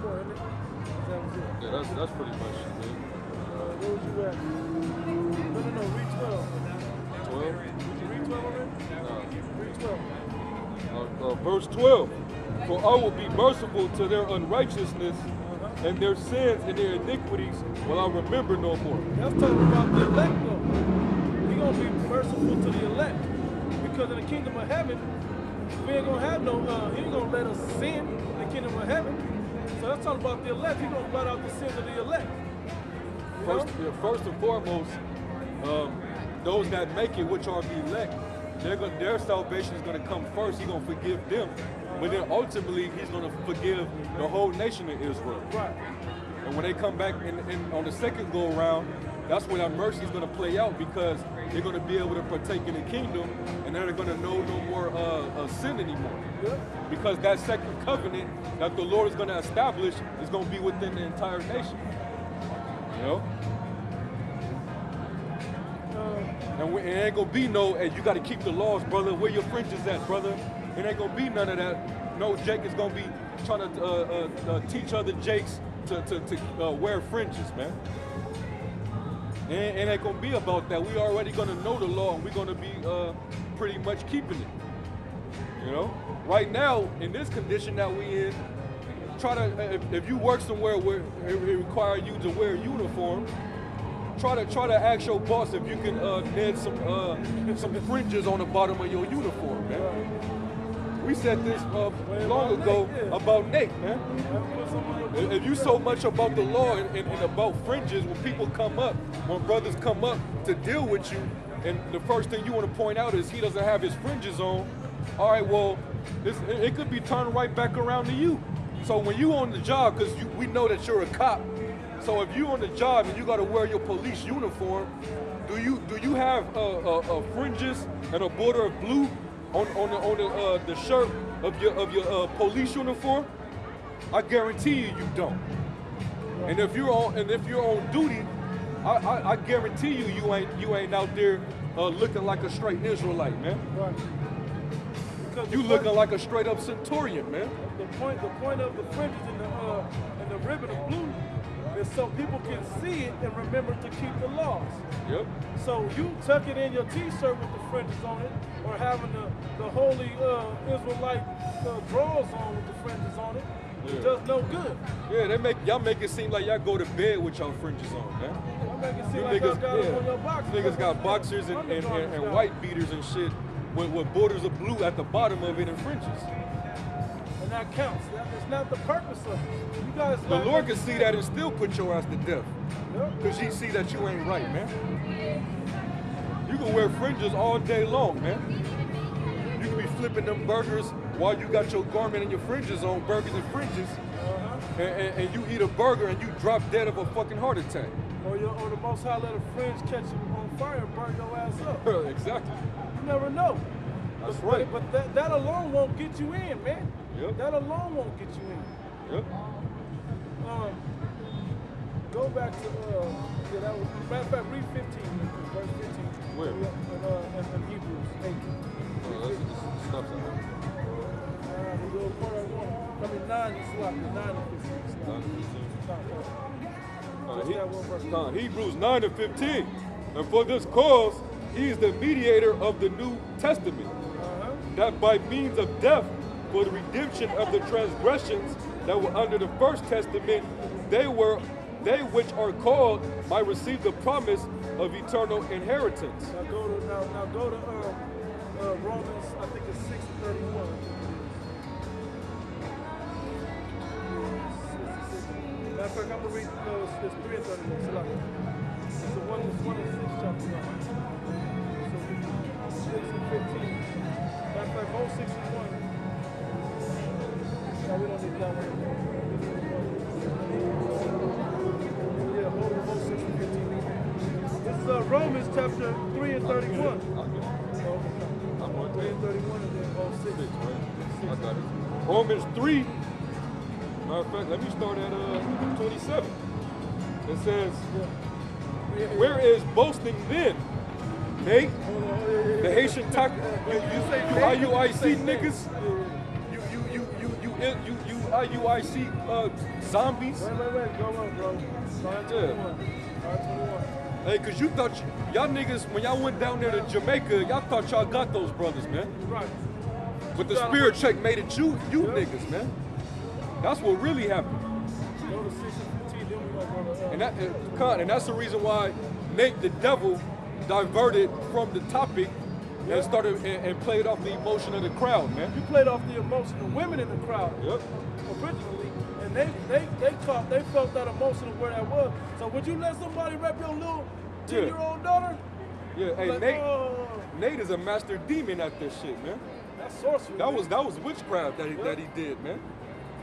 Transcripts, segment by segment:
4, isn't it? That was it. Yeah, that's pretty much it, man. Where was you at? No, read 12. 12? Did you read 12 already? Nah. Read 12. Verse 12. For I will be merciful to their unrighteousness, and their sins and their iniquities will I remember no more. That's talking about the elect, though. He's going to be merciful to the elect. Because in the kingdom of heaven, we ain't going to have no, he ain't going to let us sin in the kingdom of heaven. So that's talking about the elect. He's going to blot out the sins of the elect. First and foremost, those that make it, which are the elect, their salvation is going to come first. He's going to forgive them. But then ultimately, he's going to forgive the whole nation of Israel. Right. And when they come back on the second go around, that's where that mercy is going to play out, because they're going to be able to partake in the kingdom, and they're going to know no more sin anymore. Yeah. Because that second covenant that the Lord is going to establish is going to be within the entire nation. You know? And it ain't going to be no, hey, you got to keep the laws, brother. Where your fringes at, brother? It ain't going to be none of that. No Jake is going to be trying to teach other Jakes to wear fringes, man. It ain't going to be about that. We already going to know the law, and we're going to be pretty much keeping it. You know? Right now, in this condition that we in, if you work somewhere where it requires you to wear a uniform, try to ask your boss if you can add some fringes on the bottom of your uniform, man. We said this long ago about Nate, man. If you so much about the law and about fringes, when people come up, when brothers come up to deal with you, and the first thing you want to point out is he doesn't have his fringes on, all right, well, it could be turned right back around to you. So when you on the job, because we know that you're a cop, so if you on the job and you got to wear your police uniform, do you have fringes and a border of blue on the shirt of your police uniform? I guarantee you don't. And if you're on duty, I guarantee you ain't out there looking like a straight Israelite, man. Right. You looking like a straight up centurion, man. The point of the fringes and the ribbon of blue is so people can see it and remember to keep the laws. Yep. So you tuck it in your t-shirt with the fringes on it, or having the holy Israelite drawers on with the fringes on it, it does no good. Yeah, y'all make it seem like y'all go to bed with y'all fringes on, man. Y'all make it seem like y'all got them on your boxers. Niggas got boxers and white beaters and shit with borders of blue at the bottom of it and fringes. And that counts. That's not the purpose of it. You guys. The Lord can see that and still put your ass to death. Yep. Because he see that you ain't right, man. You can wear fringes all day long, man. You can be flipping them burgers while you got your garment and your fringes on, burgers and fringes, and you eat a burger and you drop dead of a fucking heart attack. Or the Most High let a fringe catch you on fire and burn your ass up. Exactly. You never know. That's right. But that alone won't get you in, man. Yep. That alone won't get you in. Yep. Go back to, that was, matter of fact, read 15, verse 15. Where? In Hebrews 8. That's stuff's in there. We go part of 1. I mean, 9 is like 9 and 15. Hebrews 9 and 15. And for this cause, he is the mediator of the New Testament, that by means of death, for the redemption of the transgressions that were under the first testament, they which are called might receive the promise of eternal inheritance. Now go to Romans, I think it's 6:31. Matter of fact, I'm gonna read it's 3 and 31. It's the one in 6 chapter 1. So 6 and 15. Matter of fact, both 6 and 1. No, we don't need that one. Yeah, both 6 and 15. It's Romans chapter 3 and 31. I'm on 3 and 31 and then both 6. I got it. Romans 3. Matter of fact, let me start at 27. It says, where is boasting then? Nate? The Haitian IUIC niggas? You zombies. Wait, go on, bro. Start Yeah. 21. Start 21. Hey, cause you thought y'all niggas when y'all went down there to Jamaica, y'all thought y'all got those brothers, man. Right. But the spirit check made it you niggas, man. That's what really happened. Go to 6 and 15, then we gonna go to And that's the reason why Nate the devil diverted from the topic and started and played off the emotion of the crowd, man. You played off the emotion of women in the crowd Yep. originally, and they felt that emotion of where that was. So would you let somebody rep your little 10-year-old daughter? Yeah, hey, Like, Nate is a master demon at this shit, man. That's sorcery. That was witchcraft that he did, man.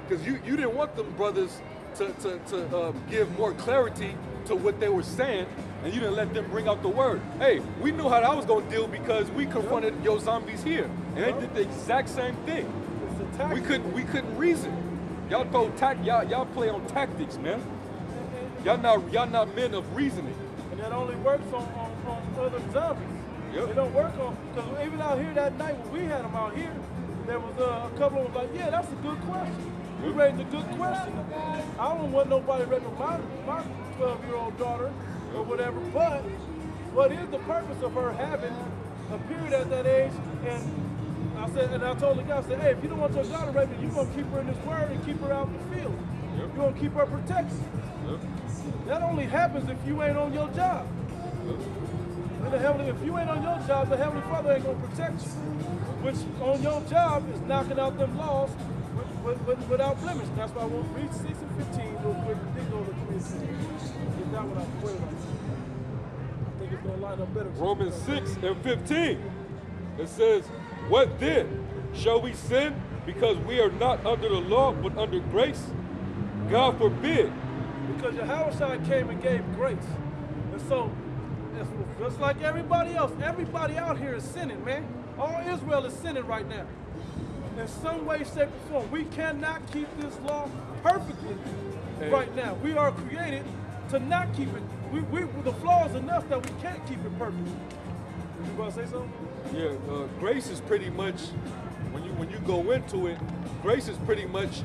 Because you didn't want them brothers to give more clarity to what they were saying, and you didn't let them bring out the word. Hey, we knew how that was gonna deal because we confronted your zombies here, and they did the exact same thing. It's a tactic. We couldn't reason. Y'all y'all play on tactics, man. Y'all not men of reasoning. And that only works on other zombies. Yep. It don't work on, because even out here that night when we had them out here, there was a couple of them like, yeah, that's a good question. We raised a good question. I don't want nobody raping my 12-year-old daughter or whatever, but what is the purpose of her having a period at that age? And I told the guy, I said, hey, if you don't want your daughter raped, you're going to keep her in this word and keep her out in the field. Yep. You're going to keep her protected. Yep. That only happens if you ain't on your job. If you ain't on your job, the Heavenly Father ain't going to protect you. Which on your job is knocking out them laws without blemish. That's why I want to read 6 and 15 real quick and then go to 3 and 16. Get that one out the way right now. I think it's going to line up better. Romans 6 and 15. It says, what then? Shall we sin because we are not under the law but under grace? God forbid. Because Yahushua came and gave grace. And so, it's just like everybody else, everybody out here is sinning, man. All Israel is sinning right now. In some way, shape, or form. We cannot keep this law perfectly right now. We are created to not keep it. The flaw is enough that we can't keep it perfect. You about to say something? Yeah, grace is pretty much, when you go into it, grace is pretty much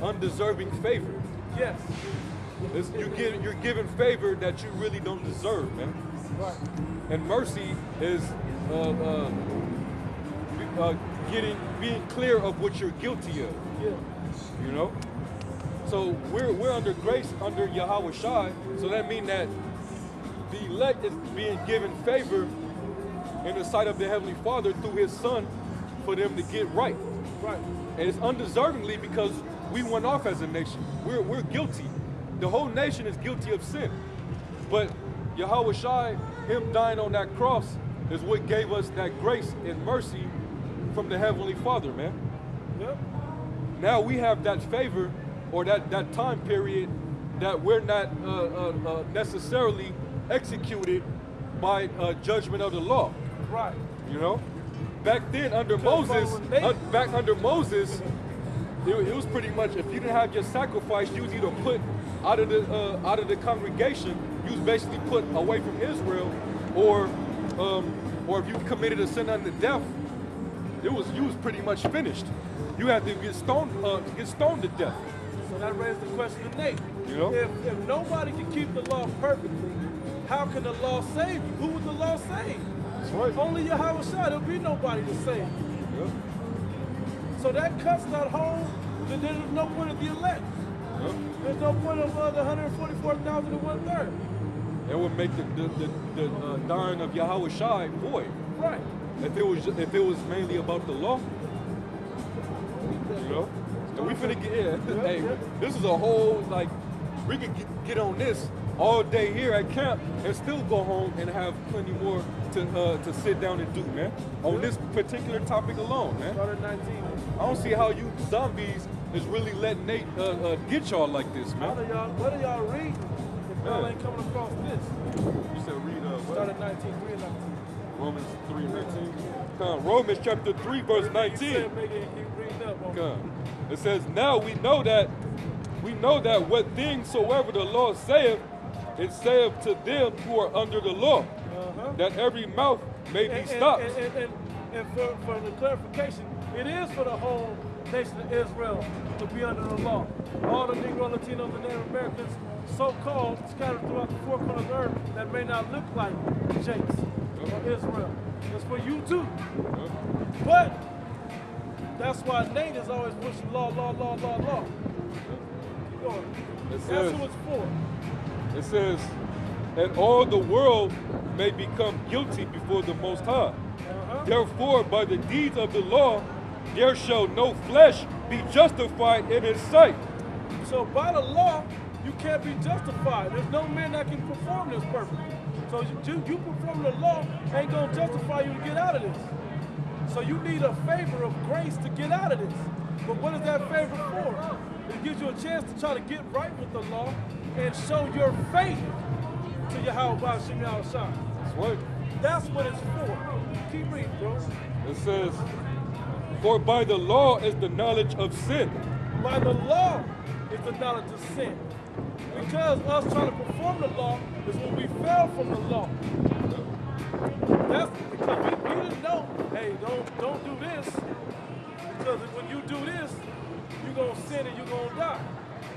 undeserving favor. Yes. You're given favor that you really don't deserve, man. Right. And mercy is being clear of what you're guilty of. Yeah. You know? So we're under grace under Yahweh Shai, so that means that the elect is being given favor in the sight of the Heavenly Father through His Son for them to get right. Right. And it's undeservingly because we went off as a nation. We're guilty. The whole nation is guilty of sin. But Yahweh Shai, Him dying on that cross, is what gave us that grace and mercy from the Heavenly Father, man. Yep. Now we have that favor or that time period that we're not necessarily executed by judgment of the law. Right. You know? Back then under Moses, it was pretty much if you didn't have your sacrifice, you was either put out of the congregation, you was basically put away from Israel, or if you committed a sin unto death, you was pretty much finished. You had to get stoned to death. So that raised the question of Nate. You know? If nobody can keep the law perfectly, how can the law save you? Who would the law save? That's right. Only Yahweh Shai. There'll be nobody to save you. Yep. So that cuts that whole, there's no point of the elect. Yep. There's no point of the 144,000 and 1/3. It would make the dying of Yahweh Shai void. Right. If it was mainly about the law, you know. And we finna get hey, this is a whole we could get on this all day here at camp and still go home and have plenty more to sit down and do, man. On this particular topic alone, man. Start at 19. I don't see how you zombies is really letting Nate get y'all like this, man. What are y'all reading if y'all ain't coming across this? You said read what? Start at 19, 3 and 19. Romans 3 and 19. Come, Romans chapter 3, verse 19. Keep reading up. Come. It says, now we know that what things soever the law saith, it saith to them who are under the law, that every mouth may be stopped. And for the clarification, it is for the whole nation of Israel to be under the law. All the Negro, Latinos, and Native Americans, so-called, scattered throughout the four corners of the earth that may not look like Jakes or Israel. It's for you too. But that's why Nate is always pushing law. Keep going. That's who it's for. It says, and all the world may become guilty before the Most High. Therefore, by the deeds of the law, there shall no flesh be justified in his sight. So by the law, you can't be justified. There's no man that can perform this purpose. So you perform the law ain't gonna justify you to get out of this. So you need a favor of grace to get out of this. But what is that favor for? It gives you a chance to try to get right with the law and show your faith to Yahweh Shem Yahushua. That's right. That's what it's for. Keep reading, bro. It says, for by the law is the knowledge of sin. By the law is the knowledge of sin. Because us trying to perform the law is when we fell from the law. That's because we didn't know, hey, don't do this. Because when you do this, you're going to sin and you're going to die.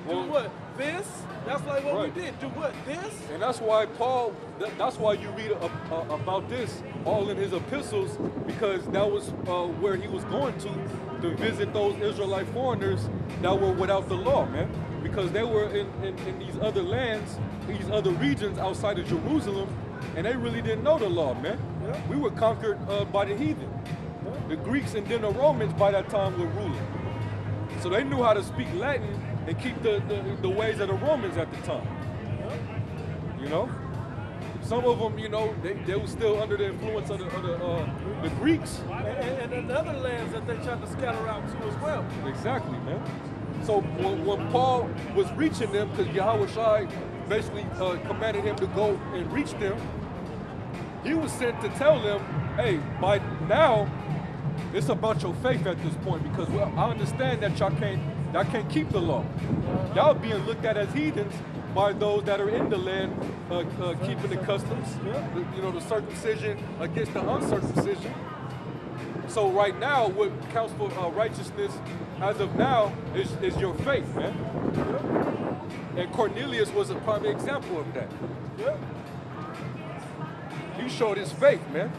Do what? This? That's like what we did. Do what? This? And that's why Paul, that's why you read about this all in his epistles, because that was where he was going to visit those Israelite foreigners that were without the law, man. Because they were in these other lands, these other regions outside of Jerusalem, and they really didn't know the law, man. Yeah. We were conquered by the heathen. Yeah. The Greeks and then the Romans by that time were ruling. So they knew how to speak Latin and keep the ways of the Romans at the time. Yeah. You know? Some of them, you know, they were still under the influence of the Greeks. And in other lands that they tried to scatter out to as well. Exactly, man. So when Paul was reaching them, because Yahushua basically commanded him to go and reach them, he was sent to tell them, hey, by now, it's about your faith at this point, because I understand that y'all can't keep the law. Y'all being looked at as heathens by those that are in the land keeping the customs, you know, the circumcision against the uncircumcision. So right now, what counts for righteousness as of now is your faith, man. And Cornelius was a prime example of that. He showed his faith, man.